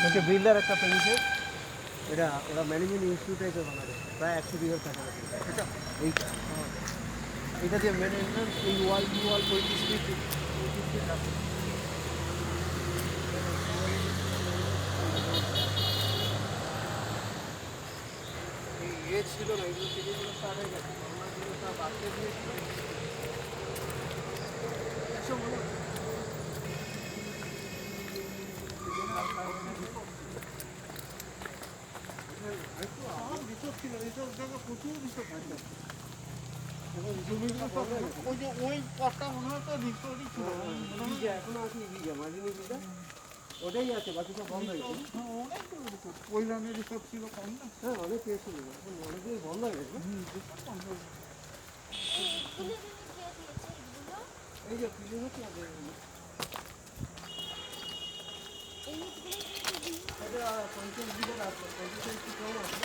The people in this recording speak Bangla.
হচ্ছে বিল্ডার একটা প্রেমিসেস, এটা ওরা ম্যানেজমেন্ট ইনস্টিটিউটে বানাবে প্রায় 100 বিঘার কাছাকাছি। এটা এইটা এটা দিয়ে মেন এন্ট্রান্স, এই ওয়াল 35 ফিট আছে। এই ছিল না, এগুলো থেকে এগুলো স্টার্ট হয়ে গেছে, করোনার জন্য সব আটকে দিয়েছিল। এসব মনে হচ্ছে ভিতর ছিল, এইসব জায়গা প্রচুর ভিতর থাকবে। ওই যে ওই পথটা মনে হয় তো রিসোর্টই ছিল, এখনো আছে ইভিজা মাঝিনি ভিজা, ওটাই আছে, বাকি সব বন্ধ হয়ে গেছে। অনেকগুলো রিসোর্ট, ওই লাইনে রিসোর্ট ছিল কম না? হ্যাঁ অনেক পেয়েছিল, এখন অনেকগুলো বন্ধ হয়ে গেছে। বন্ধ হয়ে গেছে। এই যে কিছু হচ্ছে না, এটা 50 বিঘা আছে, 50 একটু কম আছে।